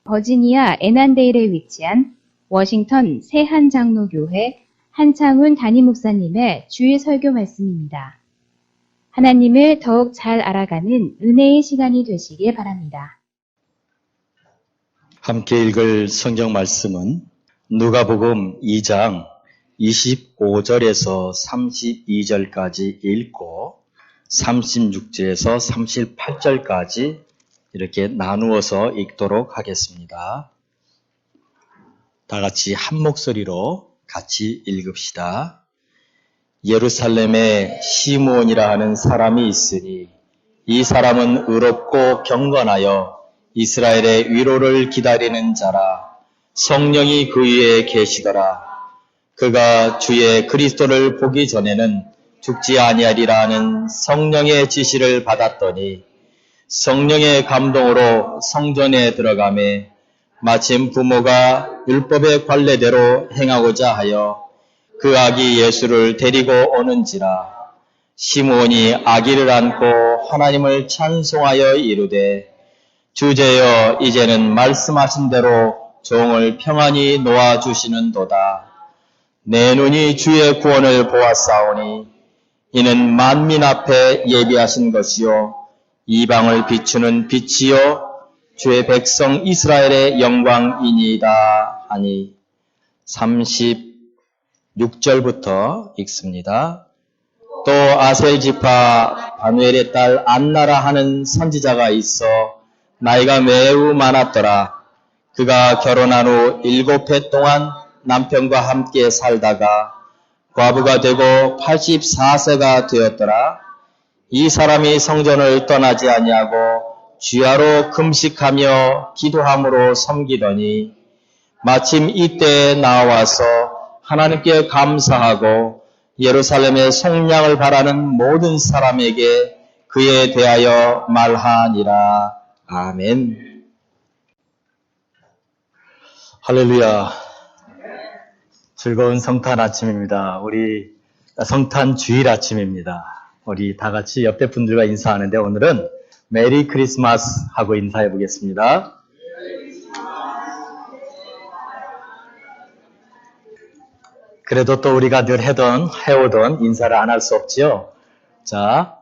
버지니아 애난데일에 위치한 워싱턴 새한장로교회 한창훈 담임 목사님의 주일 설교 말씀입니다. 하나님을 더욱 잘 알아가는 은혜의 시간이 되시길 바랍니다. 함께 읽을 성경 말씀은 누가복음 2장 25절에서 32절까지 읽고 36절에서 38절까지 이렇게 나누어서 읽도록 하겠습니다. 다 같이 한 목소리로 같이 읽읍시다. 예루살렘에 시므온이라 하는 사람이 있으니 이 사람은 의롭고 경건하여 이스라엘의 위로를 기다리는 자라. 성령이 그 위에 계시더라. 그가 주의 그리스도를 보기 전에는 죽지 아니하리라 하는 성령의 지시를 받았더니 성령의 감동으로 성전에 들어가매 마침 부모가 율법의 관례대로 행하고자 하여 그 아기 예수를 데리고 오는지라. 시므온이 아기를 안고 하나님을 찬송하여 이르되 주제여 이제는 말씀하신 대로 종을 평안히 놓아주시는도다. 내 눈이 주의 구원을 보았사오니 이는 만민 앞에 예비하신 것이요 이방을 비추는 빛이요 주의 백성 이스라엘의 영광이니이다 하니. 36절부터 읽습니다. 또 아셀 지파 바누엘의 딸 안나라 하는 선지자가 있어 나이가 매우 많았더라. 그가 결혼한 후 7해 동안 남편과 함께 살다가 과부가 되고 84세가 되었더라. 이 사람이 성전을 떠나지 아니하고 주야로 금식하며 기도함으로 섬기더니 마침 이때에 나와서 하나님께 감사하고 예루살렘의 속량을 바라는 모든 사람에게 그에 대하여 말하니라. 아멘. 할렐루야. 즐거운 성탄 아침입니다. 우리 성탄 주일 아침입니다. 우리 다 같이 옆에 분들과 인사하는데 오늘은 메리 크리스마스 하고 인사해 보겠습니다. 그래도 또 우리가 늘 해오던 인사를 안 할 수 없지요. 자,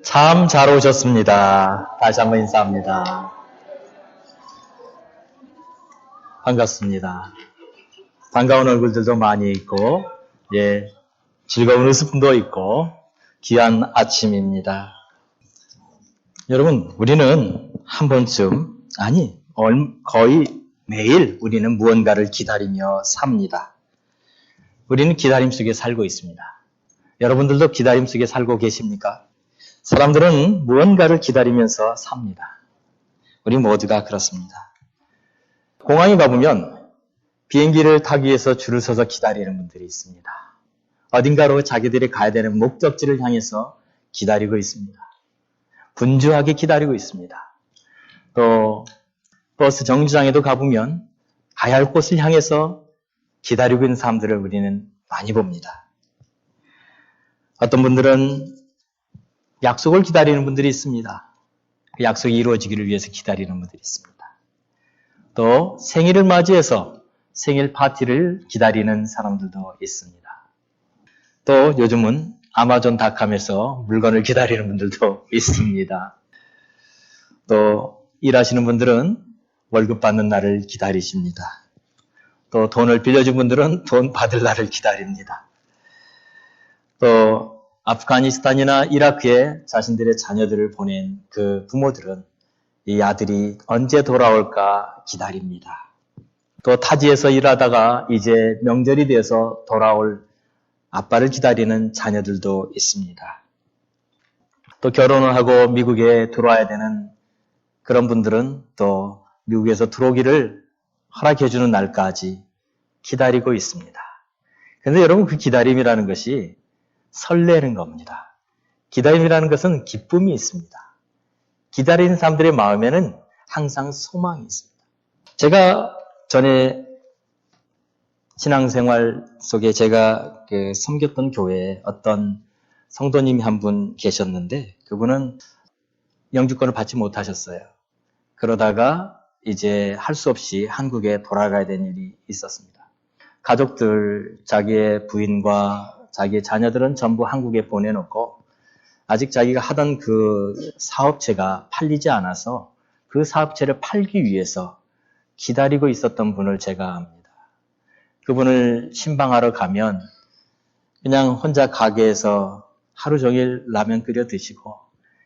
참 잘 오셨습니다. 다시 한번 인사합니다. 반갑습니다. 반가운 얼굴들도 많이 있고, 즐거운 웃음도 있고, 귀한 아침입니다. 여러분, 우리는 한 번쯤, 거의 매일 우리는 무언가를 기다리며 삽니다. 우리는 기다림 속에 살고 있습니다. 여러분들도 기다림 속에 살고 계십니까? 사람들은 무언가를 기다리면서 삽니다. 우리 모두가 그렇습니다. 공항에 가보면 비행기를 타기 위해서 줄을 서서 기다리는 분들이 있습니다. 어딘가로 자기들이 가야 되는 목적지를 향해서 기다리고 있습니다. 분주하게 기다리고 있습니다. 또 버스 정류장에도 가보면 가야 할 곳을 향해서 기다리고 있는 사람들을 우리는 많이 봅니다. 어떤 분들은 약속을 기다리는 분들이 있습니다. 그 약속이 이루어지기를 위해서 기다리는 분들이 있습니다. 또 생일을 맞이해서 생일 파티를 기다리는 사람들도 있습니다. 또 요즘은 아마존닷컴에서 물건을 기다리는 분들도 있습니다. 또 일하시는 분들은 월급 받는 날을 기다리십니다. 또 돈을 빌려준 분들은 돈 받을 날을 기다립니다. 또 아프가니스탄이나 이라크에 자신들의 자녀들을 보낸 그 부모들은 이 아들이 언제 돌아올까 기다립니다. 또 타지에서 일하다가 이제 명절이 돼서 돌아올 아빠를 기다리는 자녀들도 있습니다. 또 결혼을 하고 미국에 들어와야 되는 그런 분들은 또 미국에서 들어오기를 허락해주는 날까지 기다리고 있습니다. 그런데 여러분, 그 기다림이라는 것이 설레는 겁니다. 기다림이라는 것은 기쁨이 있습니다. 기다리는 사람들의 마음에는 항상 소망이 있습니다. 제가 전에 신앙생활 속에 제가 섬겼던 교회에 어떤 성도님이 한 분 계셨는데 그분은 영주권을 받지 못하셨어요. 그러다가 이제 할 수 없이 한국에 돌아가야 되는 일이 있었습니다. 가족들, 자기의 부인과 자기의 자녀들은 전부 한국에 보내놓고 아직 자기가 하던 그 사업체가 팔리지 않아서 그 사업체를 팔기 위해서 기다리고 있었던 분을 제가 압니다. 그분을 신방하러 가면 그냥 혼자 가게에서 하루 종일 라면 끓여 드시고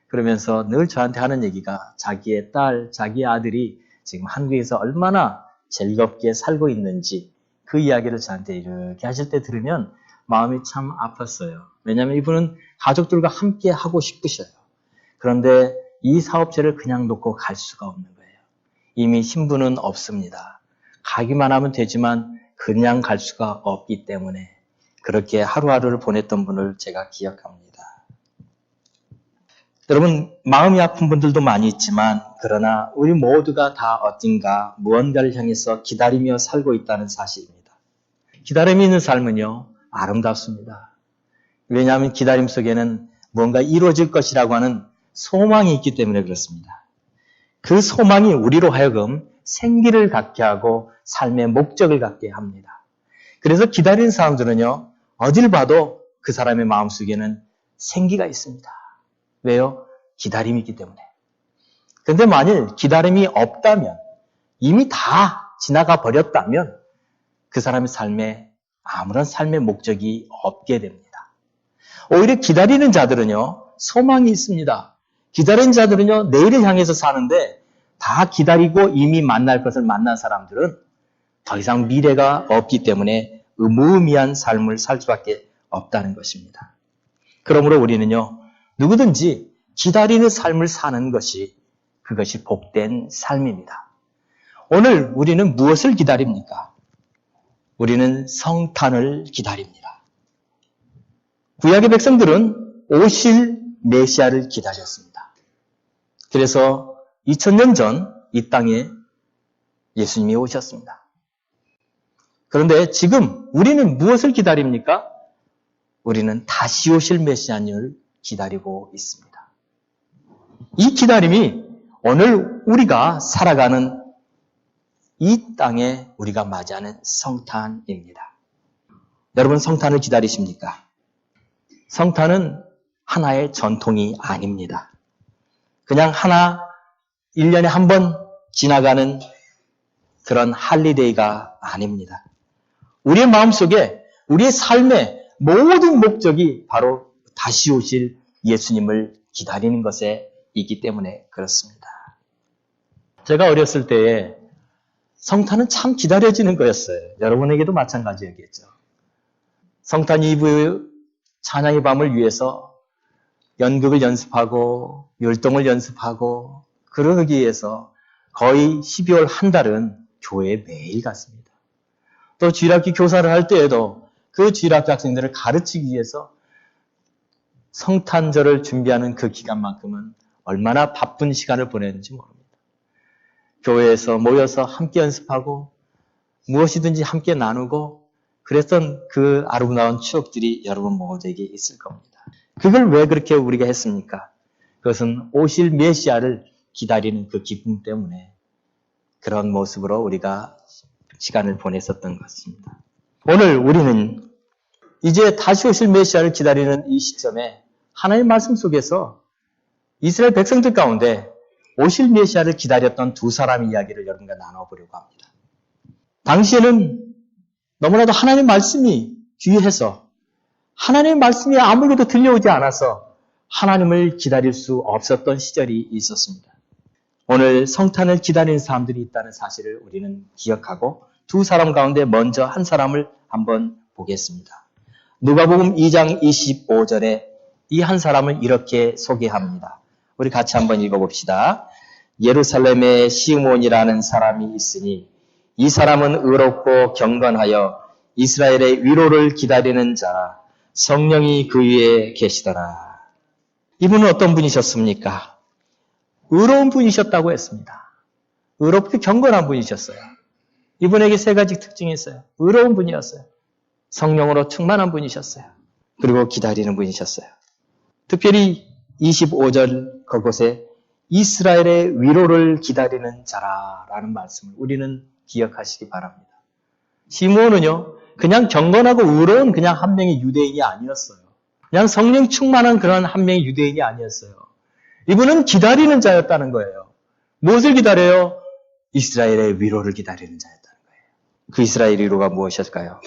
그러면서 늘 저한테 하는 얘기가 자기의 딸, 자기의 아들이 지금 한국에서 얼마나 즐겁게 살고 있는지 그 이야기를 저한테 이렇게 하실 때 들으면 마음이 참 아팠어요. 왜냐하면 이분은 가족들과 함께 하고 싶으셔요. 그런데 이 사업체를 그냥 놓고 갈 수가 없는 거예요. 이미 신분은 없습니다. 가기만 하면 되지만 그냥 갈 수가 없기 때문에 그렇게 하루하루를 보냈던 분을 제가 기억합니다. 여러분, 마음이 아픈 분들도 많이 있지만 그러나 우리 모두가 다 어딘가 무언가를 향해서 기다리며 살고 있다는 사실입니다. 기다림이 있는 삶은요, 아름답습니다. 왜냐하면 기다림 속에는 무언가 이루어질 것이라고 하는 소망이 있기 때문에 그렇습니다. 그 소망이 우리로 하여금 생기를 갖게 하고 삶의 목적을 갖게 합니다. 그래서 기다리는 사람들은요, 어딜 봐도 그 사람의 마음속에는 생기가 있습니다. 왜요? 기다림이 있기 때문에. 그런데 만일 기다림이 없다면, 이미 다 지나가 버렸다면 그 사람의 삶에 아무런 삶의 목적이 없게 됩니다. 오히려 기다리는 자들은요, 소망이 있습니다. 기다리는 자들은요, 내일을 향해서 사는데 다 기다리고 이미 만날 것을 만난 사람들은 더 이상 미래가 없기 때문에 무의미한 삶을 살 수밖에 없다는 것입니다. 그러므로 우리는요, 누구든지 기다리는 삶을 사는 것이 그것이 복된 삶입니다. 오늘 우리는 무엇을 기다립니까? 우리는 성탄을 기다립니다. 구약의 백성들은 오실 메시아를 기다렸습니다. 그래서 2000년 전 이 땅에 예수님이 오셨습니다. 그런데 지금 우리는 무엇을 기다립니까? 우리는 다시 오실 메시아님을 기다리고 있습니다. 이 기다림이 오늘 우리가 살아가는 이 땅에 우리가 맞이하는 성탄입니다. 여러분, 성탄을 기다리십니까? 성탄은 하나의 전통이 아닙니다. 그냥 1년에 한 번 지나가는 그런 할리데이가 아닙니다. 우리의 마음속에 우리의 삶의 모든 목적이 바로 다시 오실 예수님을 기다리는 것에 있기 때문에 그렇습니다. 제가 어렸을 때에 성탄은 참 기다려지는 거였어요. 여러분에게도 마찬가지였겠죠. 성탄 이브 찬양의 밤을 위해서 연극을 연습하고 율동을 연습하고 그러기 위해서 거의 12월 한 달은 교회에 매일 갔습니다. 또 주일학교 교사를 할 때에도 그 주일학교 학생들을 가르치기 위해서 성탄절을 준비하는 그 기간만큼은 얼마나 바쁜 시간을 보냈는지 모릅니다. 교회에서 모여서 함께 연습하고 무엇이든지 함께 나누고 그랬던 그 아름다운 추억들이 여러분 모두에게 있을 겁니다. 그걸 왜 그렇게 우리가 했습니까? 그것은 오실 메시아를 기다리는 그 기쁨 때문에 그런 모습으로 우리가 시간을 보냈었던 것입니다. 오늘 우리는 이제 다시 오실 메시아를 기다리는 이 시점에 하나님의 말씀 속에서 이스라엘 백성들 가운데 오실 메시아를 기다렸던 두 사람의 이야기를 여러분과 나눠보려고 합니다. 당시에는 너무나도 하나님의 말씀이 귀해서 하나님의 말씀이 아무에게도 들려오지 않아서 하나님을 기다릴 수 없었던 시절이 있었습니다. 오늘 성탄을 기다리는 사람들이 있다는 사실을 우리는 기억하고 두 사람 가운데 먼저 한 사람을 한번 보겠습니다. 누가복음 2장 25절에 이 한 사람을 이렇게 소개합니다. 우리 같이 한번 읽어봅시다. 예루살렘에 시므온이라는 사람이 있으니 이 사람은 의롭고 경건하여 이스라엘의 위로를 기다리는 자라. 성령이 그 위에 계시더라. 이분은 어떤 분이셨습니까? 의로운 분이셨다고 했습니다. 의롭고 경건한 분이셨어요. 이분에게 세 가지 특징이 있어요. 의로운 분이었어요. 성령으로 충만한 분이셨어요. 그리고 기다리는 분이셨어요. 특별히 25절 그곳에 이스라엘의 위로를 기다리는 자라라는 말씀을 우리는 기억하시기 바랍니다. 시므온은요, 그냥 경건하고 의로운 그냥 한 명의 유대인이 아니었어요. 그냥 성령 충만한 그런 한 명의 유대인이 아니었어요. 이분은 기다리는 자였다는 거예요. 무엇을 기다려요? 이스라엘의 위로를 기다리는 자였다는 거예요. 그 이스라엘 위로가 무엇일까요?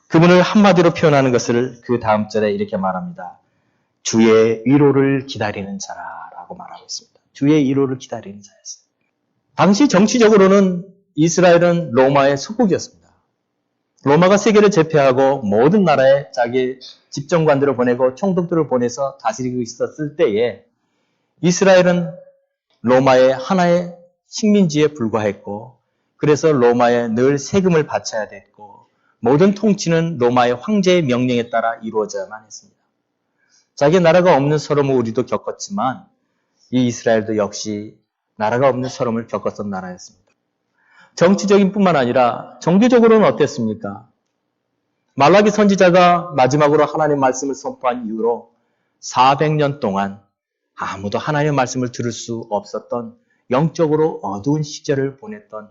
그분을 한마디로 표현하는 것을 그 다음 절에 이렇게 말합니다. 주의 위로를 기다리는 자라라고 말하고 있습니다. 주의 위로를 기다리는 자였어요. 당시 정치적으로는 이스라엘은 로마의 속국이었습니다. 로마가 세계를 제패하고 모든 나라에 자기 집정관들을 보내고 총독들을 보내서 다스리고 있었을 때에 이스라엘은 로마의 하나의 식민지에 불과했고 그래서 로마에 늘 세금을 바쳐야 됐고 모든 통치는 로마의 황제의 명령에 따라 이루어져야만 했습니다. 자기 나라가 없는 서름을 우리도 겪었지만 이 이스라엘도 역시 나라가 없는 서름을 겪었던 나라였습니다. 정치적인 뿐만 아니라 종교적으로는 어땠습니까? 말라기 선지자가 마지막으로 하나님의 말씀을 선포한 이후로 400년 동안 아무도 하나님의 말씀을 들을 수 없었던 영적으로 어두운 시절을 보냈던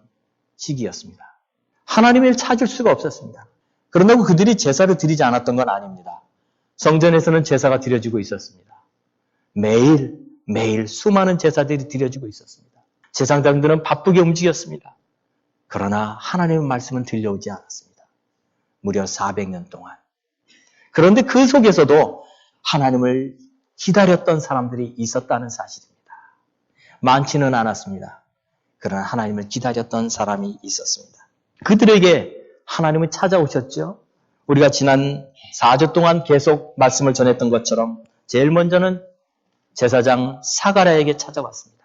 시기였습니다. 하나님을 찾을 수가 없었습니다. 그런다고 그들이 제사를 드리지 않았던 건 아닙니다. 성전에서는 제사가 드려지고 있었습니다. 매일 수많은 제사들이 드려지고 있었습니다. 제사장들은 바쁘게 움직였습니다. 그러나 하나님의 말씀은 들려오지 않았습니다. 무려 400년 동안. 그런데 그 속에서도 하나님을 기다렸던 사람들이 있었다는 사실입니다. 많지는 않았습니다. 그러나 하나님을 기다렸던 사람이 있었습니다. 그들에게 하나님은 찾아오셨죠. 우리가 지난 4주 동안 계속 말씀을 전했던 것처럼 제일 먼저는 제사장 사가랴에게 찾아왔습니다.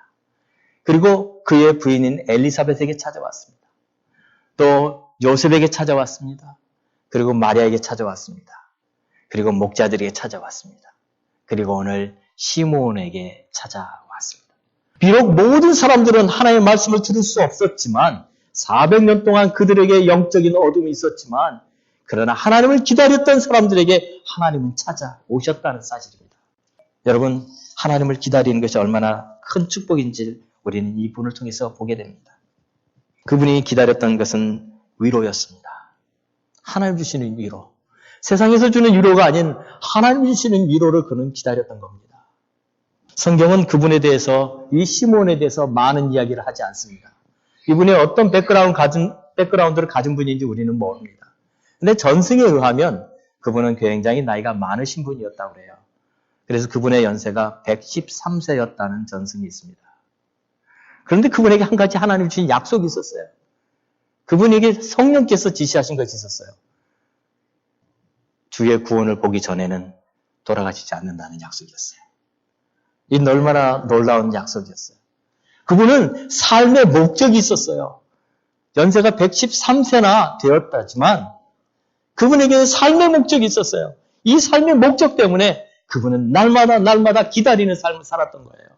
그리고 그의 부인인 엘리사벳에게 찾아왔습니다. 또 요셉에게 찾아왔습니다. 그리고 마리아에게 찾아왔습니다. 그리고 목자들에게 찾아왔습니다. 그리고 오늘 시므온에게 찾아왔습니다. 비록 모든 사람들은 하나님의 말씀을 들을 수 없었지만 400년 동안 그들에게 영적인 어둠이 있었지만 그러나 하나님을 기다렸던 사람들에게 하나님은 찾아오셨다는 사실입니다. 여러분, 하나님을 기다리는 것이 얼마나 큰 축복인지 우리는 이 분을 통해서 보게 됩니다. 그분이 기다렸던 것은 위로였습니다. 하나님 주시는 위로. 세상에서 주는 위로가 아닌 하나님 주시는 위로를 그는 기다렸던 겁니다. 성경은 그분에 대해서, 이 시므온에 대해서 많은 이야기를 하지 않습니다. 이분이 어떤 백그라운드를 가진 분인지 우리는 모릅니다. 근데 전승에 의하면 그분은 굉장히 나이가 많으신 분이었다고 그래요. 그래서 그분의 연세가 113세였다는 전승이 있습니다. 그런데 그분에게 한 가지 하나님 주신 약속이 있었어요. 그분에게 성령께서 지시하신 것이 있었어요. 주의 구원을 보기 전에는 돌아가시지 않는다는 약속이었어요. 이 얼마나 놀라운 약속이었어요. 그분은 삶의 목적이 있었어요. 연세가 113세나 되었다지만 그분에게는 삶의 목적이 있었어요. 이 삶의 목적 때문에 그분은 날마다 기다리는 삶을 살았던 거예요.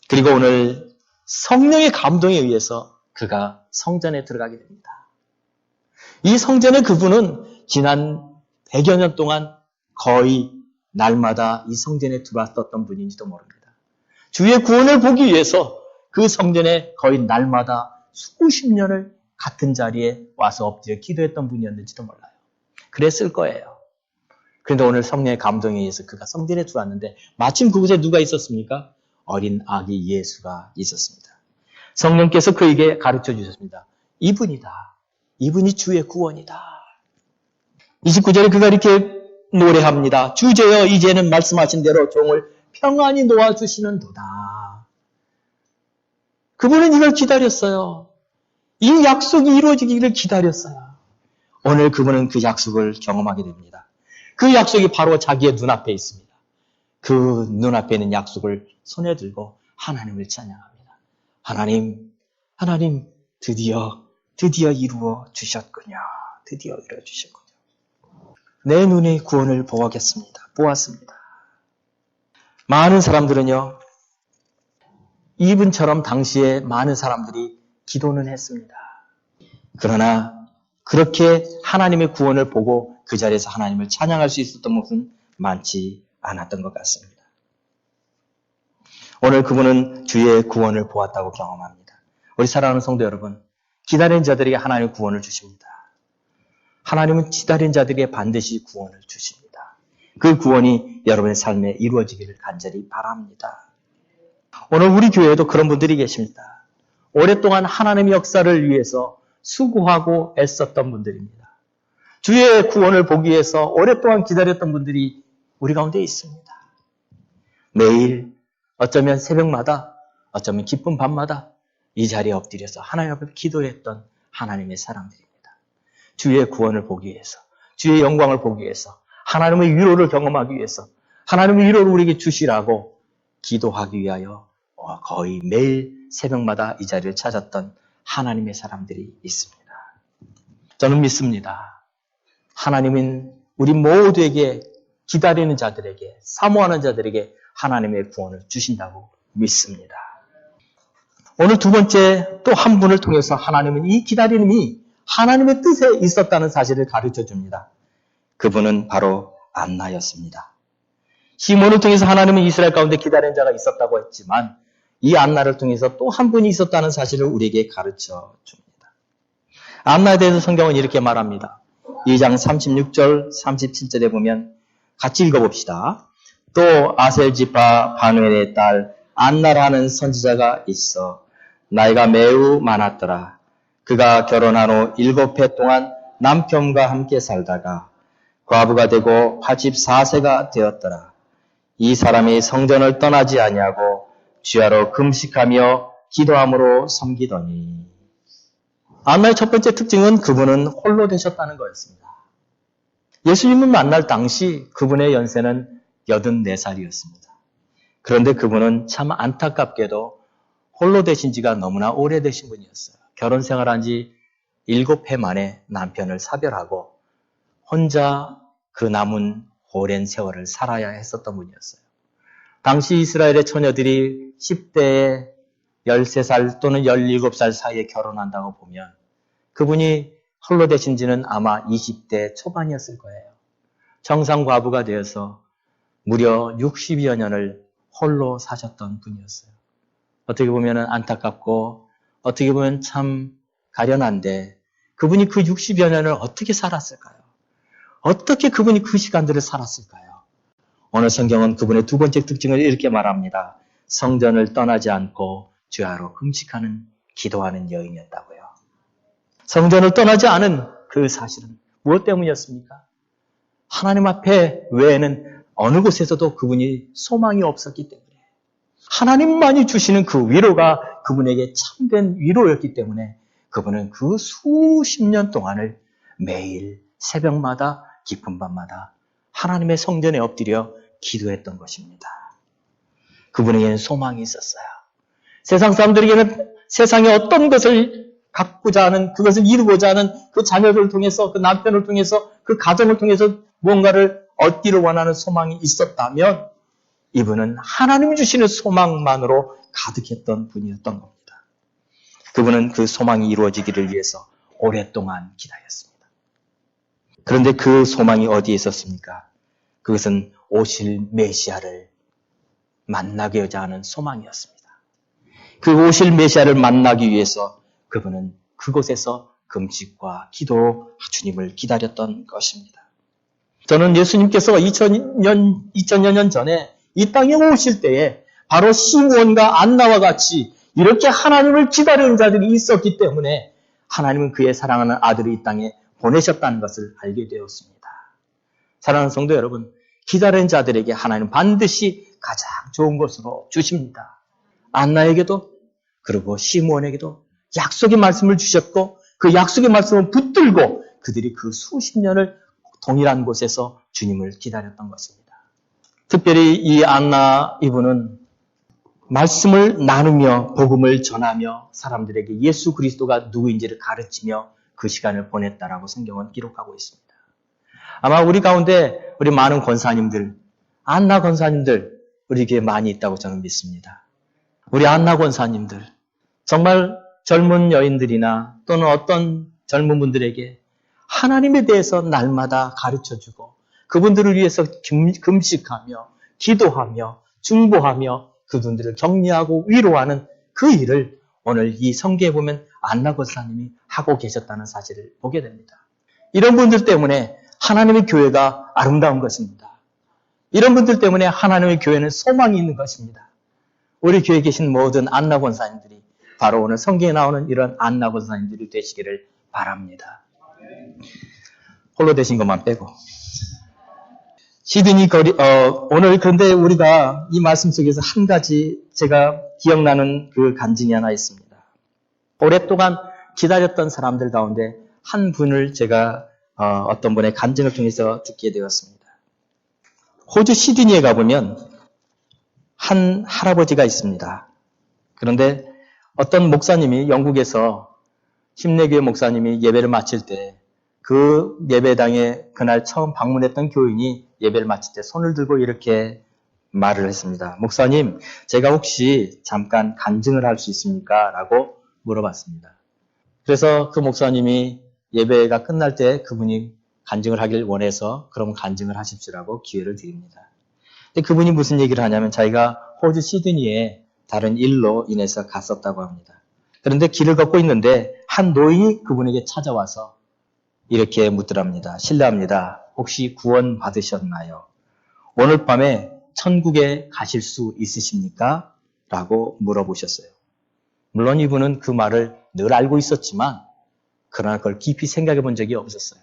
그리고 오늘 성령의 감동에 의해서 그가 성전에 들어가게 됩니다. 이 성전에 그분은 지난 100여 년 동안 거의 날마다 이 성전에 들어왔었던 분인지도 모릅니다. 주의 구원을 보기 위해서 그 성전에 거의 날마다 수십 년을 같은 자리에 와서 엎드려 기도했던 분이었는지도 몰라요. 그랬을 거예요. 그런데 오늘 성령의 감동에 의해서 그가 성전에 들어왔는데 마침 그곳에 누가 있었습니까? 어린 아기 예수가 있었습니다. 성령께서 그에게 가르쳐 주셨습니다. 이분이다. 이분이 주의 구원이다. 29절에 그가 이렇게 노래합니다. 주제여 이제는 말씀하신 대로 종을 평안히 놓아주시는도다. 그분은 이걸 기다렸어요. 이 약속이 이루어지기를 기다렸어요. 오늘 그분은 그 약속을 경험하게 됩니다. 그 약속이 바로 자기의 눈앞에 있습니다. 그 눈앞에 있는 약속을 손에 들고 하나님을 찬양합니다. 하나님 드디어 이루어 주셨군요. 드디어 이루어 주셨군요. 내 눈의 구원을 보았습니다. 많은 사람들은요, 이분처럼 당시에 많은 사람들이 기도는 했습니다. 그러나 그렇게 하나님의 구원을 보고 그 자리에서 하나님을 찬양할 수 있었던 것은 많지 않았던 것 같습니다. 오늘 그분은 주의 구원을 보았다고 경험합니다. 우리 사랑하는 성도 여러분, 기다린 자들에게 하나님의 구원을 주십니다. 하나님은 기다린 자들에게 반드시 구원을 주십니다. 그 구원이 여러분의 삶에 이루어지기를 간절히 바랍니다. 오늘 우리 교회에도 그런 분들이 계십니다. 오랫동안 하나님의 역사를 위해서 수고하고 애썼던 분들입니다. 주의 구원을 보기 위해서 오랫동안 기다렸던 분들이 우리 가운데 있습니다. 매일 어쩌면 새벽마다 어쩌면 기쁜 밤마다 이 자리에 엎드려서 하나님 앞에 기도했던 하나님의 사람들입니다. 주의 구원을 보기 위해서, 주의 영광을 보기 위해서, 하나님의 위로를 경험하기 위해서, 하나님의 위로를 우리에게 주시라고 기도하기 위하여 거의 매일 새벽마다 이 자리를 찾았던 하나님의 사람들이 있습니다. 저는 믿습니다. 하나님은 우리 모두에게 기다리는 자들에게, 사모하는 자들에게 하나님의 구원을 주신다고 믿습니다. 오늘 두 번째 또 한 분을 통해서 하나님은 이 기다림이 하나님의 뜻에 있었다는 사실을 가르쳐 줍니다. 그분은 바로 안나였습니다. 시몬을 통해서 하나님은 이스라엘 가운데 기다리는 자가 있었다고 했지만 이 안나를 통해서 또 한 분이 있었다는 사실을 우리에게 가르쳐 줍니다. 안나에 대해서 성경은 이렇게 말합니다. 2장 36절, 37절에 보면 같이 읽어봅시다. 또 아셀지파 바누엘의 딸 안나라는 선지자가 있어 나이가 매우 많았더라. 그가 결혼한 후 7해 동안 남편과 함께 살다가 과부가 되고 84세가 되었더라. 이 사람이 성전을 떠나지 아니하고 주야로 금식하며 기도함으로 섬기더니. 안나의 첫 번째 특징은 그분은 홀로 되셨다는 거였습니다. 예수님을 만날 당시 그분의 연세는 84살이었습니다. 그런데 그분은 참 안타깝게도 홀로 되신 지가 너무나 오래되신 분이었어요. 결혼 생활한 지 7해 만에 남편을 사별하고 혼자 그 남은 오랜 세월을 살아야 했었던 분이었어요. 당시 이스라엘의 처녀들이 10대에 13살 또는 17살 사이에 결혼한다고 보면 그분이 홀로 되신 지는 아마 20대 초반이었을 거예요. 정상 과부가 되어서 무려 60여 년을 홀로 사셨던 분이었어요. 어떻게 보면 안타깝고 어떻게 보면 참 가련한데 그분이 그 60여 년을 어떻게 살았을까요? 어떻게 그분이 그 시간들을 살았을까요? 오늘 성경은 그분의 두 번째 특징을 이렇게 말합니다. 성전을 떠나지 않고 주야로 금식하는 기도하는 여인이었다고요. 성전을 떠나지 않은 그 사실은 무엇 때문이었습니까? 하나님 앞에 외에는 어느 곳에서도 그분이 소망이 없었기 때문에 하나님만이 주시는 그 위로가 그분에게 참된 위로였기 때문에 그분은 그 수십 년 동안을 매일 새벽마다 깊은 밤마다 하나님의 성전에 엎드려 기도했던 것입니다. 그분에게는 소망이 있었어요. 세상 사람들에게는 세상에 어떤 것을 갖고자 하는, 그것을 이루고자 하는 그 자녀들을 통해서, 그 남편을 통해서, 그 가정을 통해서 무언가를 얻기를 원하는 소망이 있었다면 이분은 하나님이 주시는 소망만으로 가득했던 분이었던 겁니다. 그분은 그 소망이 이루어지기를 위해서 오랫동안 기다렸습니다. 그런데 그 소망이 어디에 있었습니까? 그것은 오실 메시아를 만나고자 하는 소망이었습니다. 그 오실 메시아를 만나기 위해서 그분은 그곳에서 금식과 기도로 주님을 기다렸던 것입니다. 저는 예수님께서 2000여 년 전에 이 땅에 오실 때에 바로 시므온과 안나와 같이 이렇게 하나님을 기다리는 자들이 있었기 때문에 하나님은 그의 사랑하는 아들을 이 땅에 보내셨다는 것을 알게 되었습니다. 사랑하는 성도 여러분, 기다리는 자들에게 하나님은 반드시 가장 좋은 것으로 주십니다. 안나에게도 그리고 시므온에게도 약속의 말씀을 주셨고 그 약속의 말씀을 붙들고 그들이 그 수십 년을 동일한 곳에서 주님을 기다렸던 것입니다. 특별히 이 안나 이분은 말씀을 나누며 복음을 전하며 사람들에게 예수 그리스도가 누구인지를 가르치며 그 시간을 보냈다라고 성경은 기록하고 있습니다. 아마 우리 가운데 우리 많은 권사님들, 안나 권사님들 우리에게 많이 있다고 저는 믿습니다. 우리 안나 권사님들 정말 젊은 여인들이나 또는 어떤 젊은 분들에게 하나님에 대해서 날마다 가르쳐주고 그분들을 위해서 금식하며 기도하며 중보하며 그분들을 격려하고 위로하는 그 일을 오늘 이 성경에 보면 안나 권사님이 하고 계셨다는 사실을 보게 됩니다. 이런 분들 때문에 하나님의 교회가 아름다운 것입니다. 이런 분들 때문에 하나님의 교회는 소망이 있는 것입니다. 우리 교회에 계신 모든 안나 권사님들이 바로 오늘 성경에 나오는 이런 안나 권사님들이 되시기를 바랍니다. 홀로 되신 것만 빼고. 시드니 거리, 오늘 그런데 우리가 이 말씀 속에서 한 가지 제가 기억나는 그 간증이 하나 있습니다. 오랫동안 기다렸던 사람들 가운데 한 분을 제가 어떤 분의 간증을 통해서 듣게 되었습니다. 호주 시드니에 가보면 한 할아버지가 있습니다. 그런데 어떤 목사님이 영국에서 침례교회 목사님이 예배를 마칠 때 그 예배당에 그날 처음 방문했던 교인이 예배를 마칠 때 손을 들고 이렇게 말을 했습니다. 목사님, 제가 혹시 잠깐 간증을 할 수 있습니까? 라고 물어봤습니다. 그래서 그 목사님이 예배가 끝날 때 그분이 간증을 하길 원해서 그럼 간증을 하십시오라고 기회를 드립니다. 근데 그분이 무슨 얘기를 하냐면 자기가 호주 시드니에 다른 일로 인해서 갔었다고 합니다. 그런데 길을 걷고 있는데 한 노인이 그분에게 찾아와서 이렇게 묻더랍니다. 실례합니다. 혹시 구원 받으셨나요? 오늘 밤에 천국에 가실 수 있으십니까? 라고 물어보셨어요. 물론 이분은 그 말을 늘 알고 있었지만 그러나 그걸 깊이 생각해 본 적이 없었어요.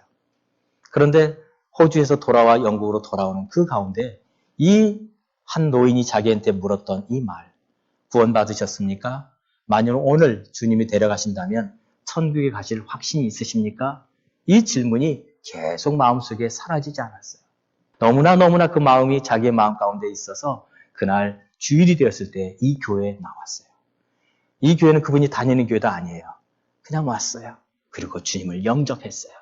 그런데 호주에서 돌아와 영국으로 돌아오는 그 가운데 이 한 노인이 자기한테 물었던 이 말, 구원 받으셨습니까? 만약 오늘 주님이 데려가신다면 천국에 가실 확신이 있으십니까? 이 질문이 계속 마음속에 사라지지 않았어요. 너무나 그 마음이 자기의 마음 가운데 있어서 그날 주일이 되었을 때 이 교회에 나왔어요. 이 교회는 그분이 다니는 교회도 아니에요. 그냥 왔어요. 그리고 주님을 영접했어요.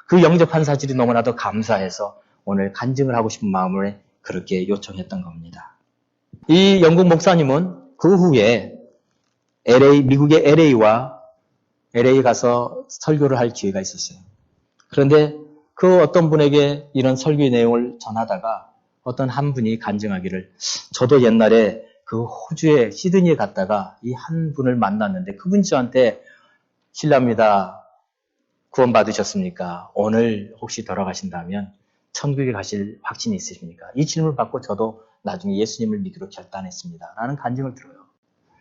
그 영접한 사실이 너무나도 감사해서 오늘 간증을 하고 싶은 마음을 그렇게 요청했던 겁니다. 이 영국 목사님은 그 후에 미국의 LA에 가서 설교를 할 기회가 있었어요. 그런데 그 어떤 분에게 이런 설교의 내용을 전하다가 어떤 한 분이 간증하기를 저도 옛날에 그 호주에 시드니에 갔다가 이 한 분을 만났는데 그분이 저한테 실례합니다. 구원 받으셨습니까? 오늘 혹시 돌아가신다면 천국에 가실 확신이 있으십니까? 이 질문을 받고 저도 나중에 예수님을 믿기로 결단했습니다. 라는 간증을 들어요.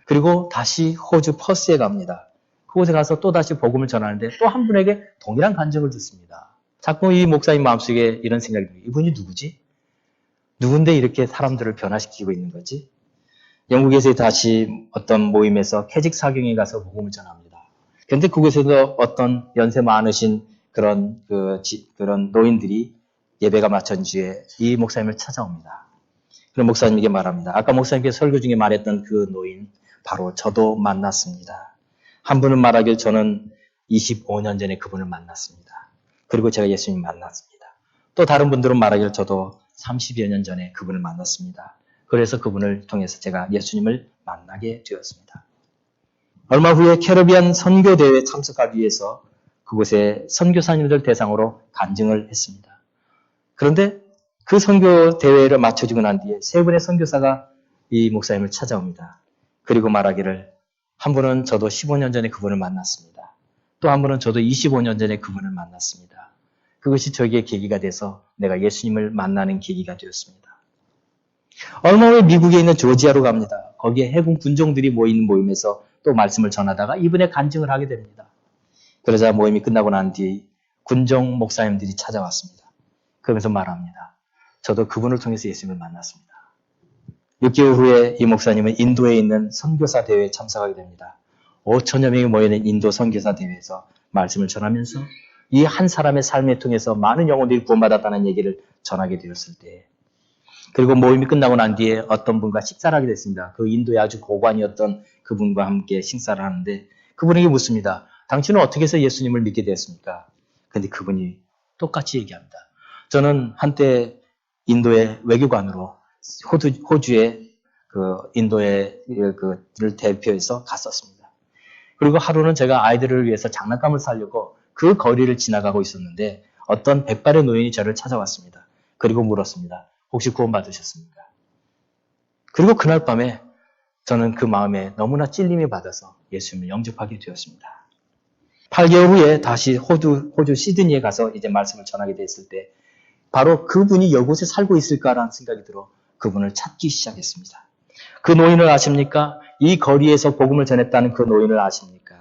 그리고 다시 호주 퍼스에 갑니다. 그곳에 가서 또 다시 복음을 전하는데 또 한 분에게 동일한 간증을 듣습니다. 자꾸 이 목사님 마음속에 이런 생각이 들어요. 이분이 누구지? 누군데 이렇게 사람들을 변화시키고 있는 거지? 영국에서 다시 어떤 모임에서 캐직 사경에 가서 복음을 전합니다. 그런데 그곳에서 어떤 연세 많으신 그런 노인들이 예배가 마친 뒤에 이 목사님을 찾아옵니다. 그런 목사님에게 말합니다. 아까 목사님께서 설교 중에 말했던 그 노인 바로 저도 만났습니다. 한 분은 말하길 저는 25년 전에 그분을 만났습니다. 그리고 제가 예수님 만났습니다. 또 다른 분들은 말하길 저도 30여 년 전에 그분을 만났습니다. 그래서 그분을 통해서 제가 예수님을 만나게 되었습니다. 얼마 후에 캐리비안 선교대회에 참석하기 위해서 그곳에 선교사님들 대상으로 간증을 했습니다. 그런데 그 선교대회를 마쳐지고 난 뒤에 세 분의 선교사가 이 목사님을 찾아옵니다. 그리고 말하기를 한 분은 저도 15년 전에 그분을 만났습니다. 또 한 분은 저도 25년 전에 그분을 만났습니다. 그것이 저에게 계기가 돼서 내가 예수님을 만나는 계기가 되었습니다. 얼마 후에 미국에 있는 조지아로 갑니다. 거기에 해군 군종들이 모이는 모임에서 또 말씀을 전하다가 이분의 간증을 하게 됩니다. 그러자 모임이 끝나고 난 뒤 군종 목사님들이 찾아왔습니다. 그러면서 말합니다. 저도 그분을 통해서 예수님을 만났습니다. 6개월 후에 이 목사님은 인도에 있는 선교사 대회에 참석하게 됩니다. 5천여 명이 모여있는 인도 선교사 대회에서 말씀을 전하면서 이 한 사람의 삶을 통해서 많은 영혼들이 구원받았다는 얘기를 전하게 되었을 때 그리고 모임이 끝나고 난 뒤에 어떤 분과 식사를 하게 됐습니다. 그 인도의 아주 고관이었던 그분과 함께 식사를 하는데 그분에게 묻습니다. 당신은 어떻게 해서 예수님을 믿게 되었습니까? 그런데 그분이 똑같이 얘기합니다. 저는 한때 인도의 외교관으로 호주의 인도의 를 대표해서 갔었습니다. 그리고 하루는 제가 아이들을 위해서 장난감을 사려고 그 거리를 지나가고 있었는데 어떤 백발의 노인이 저를 찾아왔습니다. 그리고 물었습니다. 혹시 구원 받으셨습니까? 그리고 그날 밤에 저는 그 마음에 너무나 찔림이 받아서 예수님을 영접하게 되었습니다. 8개월 후에 다시 호주 시드니에 가서 이제 말씀을 전하게 됐을 때 바로 그분이 이곳에 살고 있을까라는 생각이 들어 그분을 찾기 시작했습니다. 그 노인을 아십니까? 이 거리에서 복음을 전했다는 그 노인을 아십니까?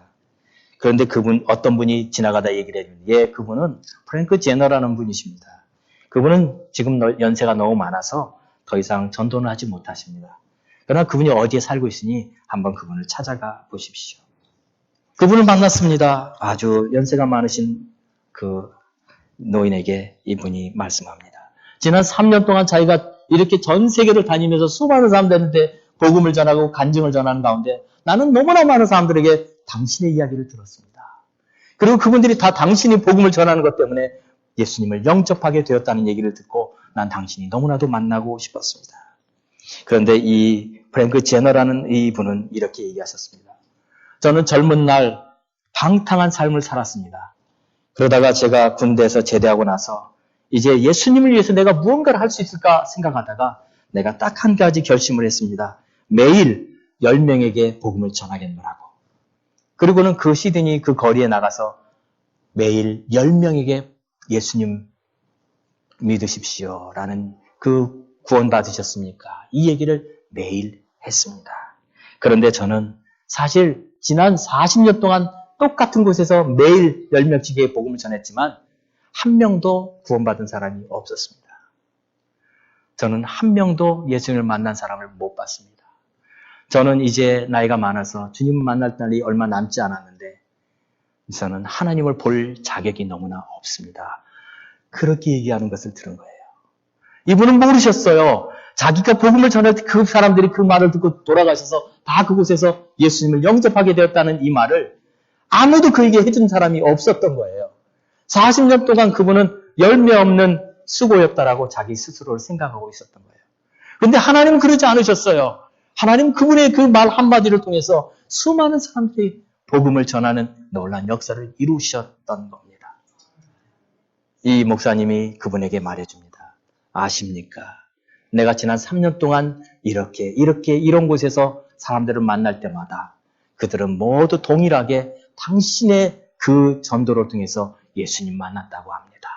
그런데 어떤 분이 지나가다 얘기를 해줍니다. 예, 그분은 프랭크 제너라는 분이십니다. 그분은 지금 연세가 너무 많아서 더 이상 전도는 하지 못하십니다. 그러나 그분이 어디에 살고 있으니 한번 그분을 찾아가 보십시오. 그분을 만났습니다. 아주 연세가 많으신 그 노인에게 이분이 말씀합니다. 지난 3년 동안 자기가 이렇게 전 세계를 다니면서 수많은 사람들한테 복음을 전하고 간증을 전하는 가운데 나는 너무나 많은 사람들에게 당신의 이야기를 들었습니다. 그리고 그분들이 다 당신이 복음을 전하는 것 때문에 예수님을 영접하게 되었다는 얘기를 듣고 난 당신이 너무나도 만나고 싶었습니다. 그런데 이 프랭크 제너라는 이 분은 이렇게 얘기하셨습니다. 저는 젊은 날 방탕한 삶을 살았습니다. 그러다가 제가 군대에서 제대하고 나서 이제 예수님을 위해서 내가 무언가를 할 수 있을까 생각하다가 내가 딱 한 가지 결심을 했습니다. 매일 10명에게 복음을 전하겠노라고. 그리고는 그 시드니 그 거리에 나가서 매일 10명에게 예수님 믿으십시오 라는 그 구원 받으셨습니까? 이 얘기를 매일 했습니다. 그런데 저는 사실 지난 40년 동안 똑같은 곳에서 매일 10명씩의 복음을 전했지만 한 명도 구원받은 사람이 없었습니다. 저는 한 명도 예수님을 만난 사람을 못 봤습니다. 저는 이제 나이가 많아서 주님을 만날 날이 얼마 남지 않았는데 저는 하나님을 볼 자격이 너무나 없습니다. 그렇게 얘기하는 것을 들은 거예요. 이분은 모르셨어요. 자기가 복음을 전할 때 그 사람들이 그 말을 듣고 돌아가셔서 다 그곳에서 예수님을 영접하게 되었다는 이 말을 아무도 그에게 해준 사람이 없었던 거예요. 40년 동안 그분은 열매 없는 수고였다라고 자기 스스로를 생각하고 있었던 거예요. 그런데 하나님은 그러지 않으셨어요. 하나님 그분의 그 말 한마디를 통해서 수많은 사람들이 복음을 전하는 놀라운 역사를 이루셨던 겁니다. 이 목사님이 그분에게 말해줍니다. 아십니까? 내가 지난 3년 동안 이런 곳에서 사람들을 만날 때마다 그들은 모두 동일하게 당신의 그 전도를 통해서 예수님 만났다고 합니다.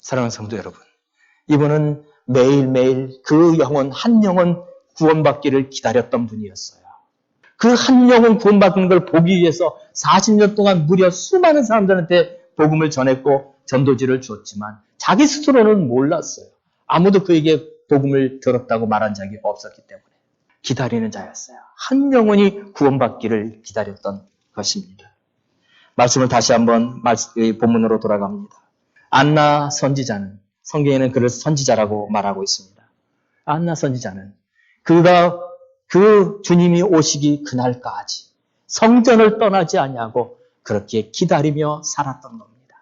사랑하는 성도 여러분, 이분은 매일매일 그 영혼 한 영혼 구원받기를 기다렸던 분이었어요. 그 한 영혼 구원받는 걸 보기 위해서 40년 동안 무려 수많은 사람들한테 복음을 전했고 전도지를 줬지만 자기 스스로는 몰랐어요. 아무도 그에게 복음을 들었다고 말한 적이 없었기 때문에 기다리는 자였어요. 한 영혼이 구원받기를 기다렸던 것입니다. 말씀을 다시 한번 본문으로 돌아갑니다. 안나 선지자는 성경에는 그를 선지자라고 말하고 있습니다. 안나 선지자는 그가 그 주님이 오시기 그날까지 성전을 떠나지 아니하고 그렇게 기다리며 살았던 겁니다.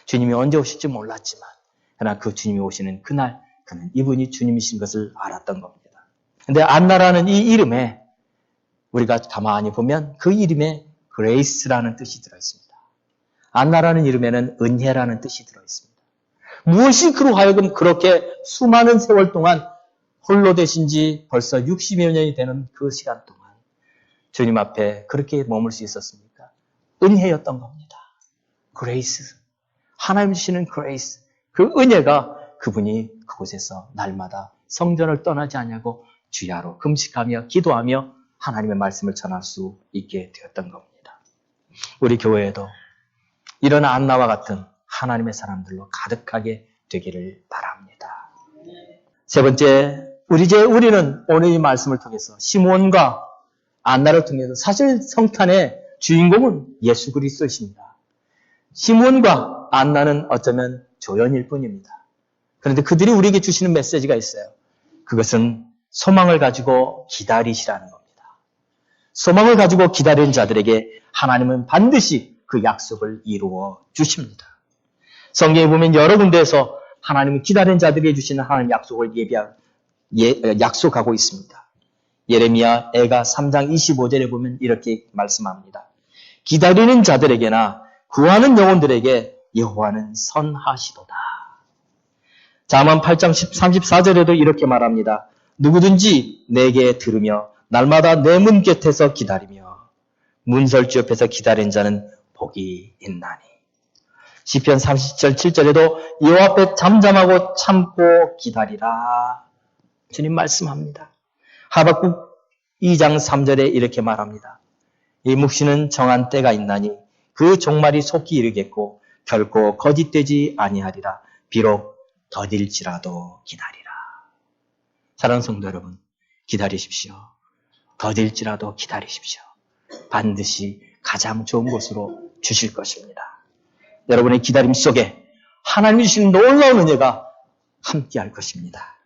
주님이 언제 오실지 몰랐지만 그러나 그 주님이 오시는 그날 그는 이분이 주님이신 것을 알았던 겁니다. 그런데 안나라는 이 이름에 우리가 가만히 보면 그 이름에 그레이스라는 뜻이 들어있습니다. 안나라는 이름에는 은혜라는 뜻이 들어있습니다. 무엇이 그로 하여금 그렇게 수많은 세월 동안 홀로 되신 지 벌써 60여 년이 되는 그 시간 동안 주님 앞에 그렇게 머물 수 있었습니까? 은혜였던 겁니다. 그레이스. 하나님 주시는 그레이스. 그 은혜가 그분이 그곳에서 날마다 성전을 떠나지 않냐고 주야로 금식하며 기도하며 하나님의 말씀을 전할 수 있게 되었던 겁니다. 우리 교회에도 이런 안나와 같은 하나님의 사람들로 가득하게 되기를 바랍니다. 세 번째, 우리는 오늘 이 말씀을 통해서 시몬과 안나를 통해서 사실 성탄의 주인공은 예수 그리스도이십니다. 시몬과 안나는 어쩌면 조연일 뿐입니다. 그런데 그들이 우리에게 주시는 메시지가 있어요. 그것은 소망을 가지고 기다리시라는 겁니다. 소망을 가지고 기다리는 자들에게 하나님은 반드시 그 약속을 이루어 주십니다. 성경에 보면 여러 군데에서 하나님은 기다리는 자들에게 주시는 하나님 약속을 약속하고 있습니다. 예레미야 애가 3장 25절에 보면 이렇게 말씀합니다. 기다리는 자들에게나 구하는 영혼들에게 여호와는 선하시도다. 잠언 8장 34절에도 이렇게 말합니다. 누구든지 내게 들으며 날마다 내 문 곁에서 기다리며 문설주 옆에서 기다린 자는 복이 있나니. 시편 30절 7절에도 여호와 앞에 잠잠하고 참고 기다리라. 주님 말씀합니다. 하박국 2장 3절에 이렇게 말합니다. 이 묵시는 정한 때가 있나니 그 종말이 속히 이르겠고 결코 거짓되지 아니하리라. 비록 더딜지라도 기다리라. 사랑하는 성도 여러분, 기다리십시오. 더딜지라도 기다리십시오. 반드시 가장 좋은 곳으로 주실 것입니다. 여러분의 기다림 속에 하나님이 주신 놀라운 은혜가 함께할 것입니다.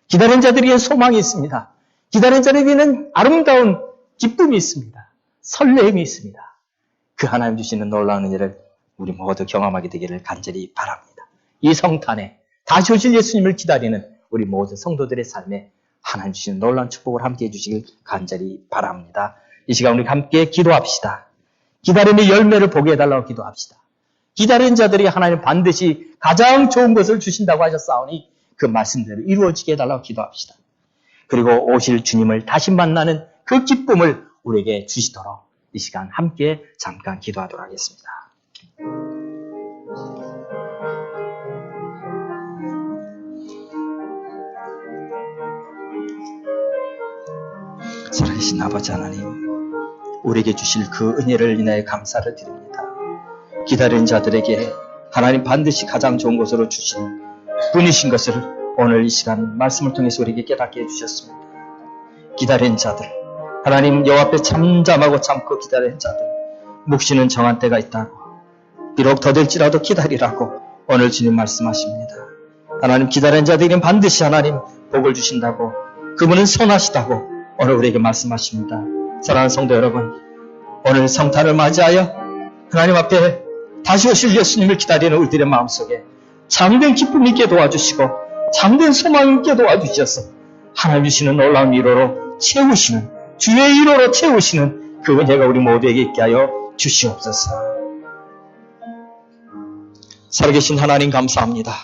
기다린 자들에게는 소망이 있습니다. 기다린 자들에게는 아름다운 기쁨이 있습니다. 설레임이 있습니다. 그 하나님 주시는 놀라운 은혜를 우리 모두 경험하게 되기를 간절히 바랍니다. 이 성탄에 다시 오실 예수님을 기다리는 우리 모든 성도들의 삶에 하나님 주시는 놀라운 축복을 함께해 주시길 간절히 바랍니다. 이 시간 우리 함께 기도합시다. 기다림의 열매를 보게 해달라고 기도합시다. 기다린 자들이 하나님 반드시 가장 좋은 것을 주신다고 하셨사오니 그 말씀대로 이루어지게 해달라고 기도합시다. 그리고 오실 주님을 다시 만나는 그 기쁨을 우리에게 주시도록 이 시간 함께 잠깐 기도하도록 하겠습니다. 살아계신 아버지 하나님, 우리에게 주실 그 은혜를 인하여 감사를 드립니다. 기다린 자들에게 하나님 반드시 가장 좋은 것으로 주신 분이신 것을 오늘 이 시간 말씀을 통해서 우리에게 깨닫게 해주셨습니다. 기다린 자들, 하나님 여호와 앞에 잠잠하고 참고 기다린 자들, 묵시는 정한 때가 있다고, 비록 더딜지라도 기다리라고 오늘 주님 말씀하십니다. 하나님 기다린 자들에게는 반드시 하나님 복을 주신다고, 그분은 선하시다고 오늘 우리에게 말씀하십니다. 사랑하는 성도 여러분, 오늘 성탄을 맞이하여 하나님 앞에 다시 오실 예수님을 기다리는 우리들의 마음속에 참된 기쁨 있게 도와주시고 참된 소망 있게 도와주셔서 하나님 주시는 놀라운 위로로 채우시는, 주의 위로로 채우시는 그 은혜가 우리 모두에게 있게 하여 주시옵소서. 살아계신 하나님 감사합니다.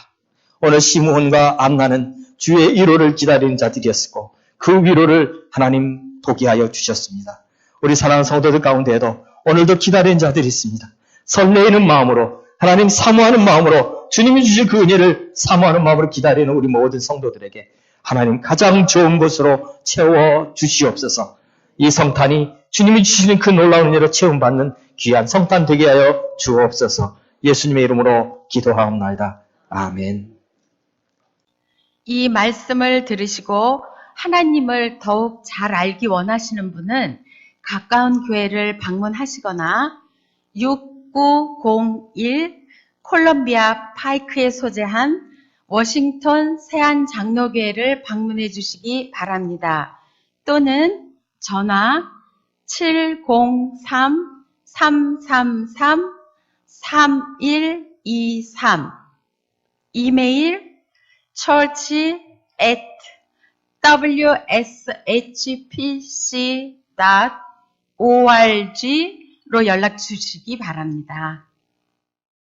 오늘 시므온과 안나는 주의 위로를 기다리는 자들이었고 그 위로를 하나님 보게 하여 주셨습니다. 우리 사랑하는 성도들 가운데에도 오늘도 기다리는 자들이 있습니다. 설레이는 마음으로, 하나님 사모하는 마음으로, 주님이 주실 그 은혜를 사모하는 마음으로 기다리는 우리 모든 성도들에게 하나님 가장 좋은 것으로 채워 주시옵소서. 이 성탄이 주님이 주시는 그 놀라운 은혜로 채움받는 귀한 성탄 되게 하여 주옵소서. 예수님의 이름으로 기도하옵나이다. 아멘. 이 말씀을 들으시고 하나님을 더욱 잘 알기 원하시는 분은 가까운 교회를 방문하시거나 6901 콜럼비아 파이크에 소재한 워싱턴 세안장로교회를 방문해 주시기 바랍니다. 또는 전화 703-333-3123 이메일 church@wshpc.org로 연락 주시기 바랍니다.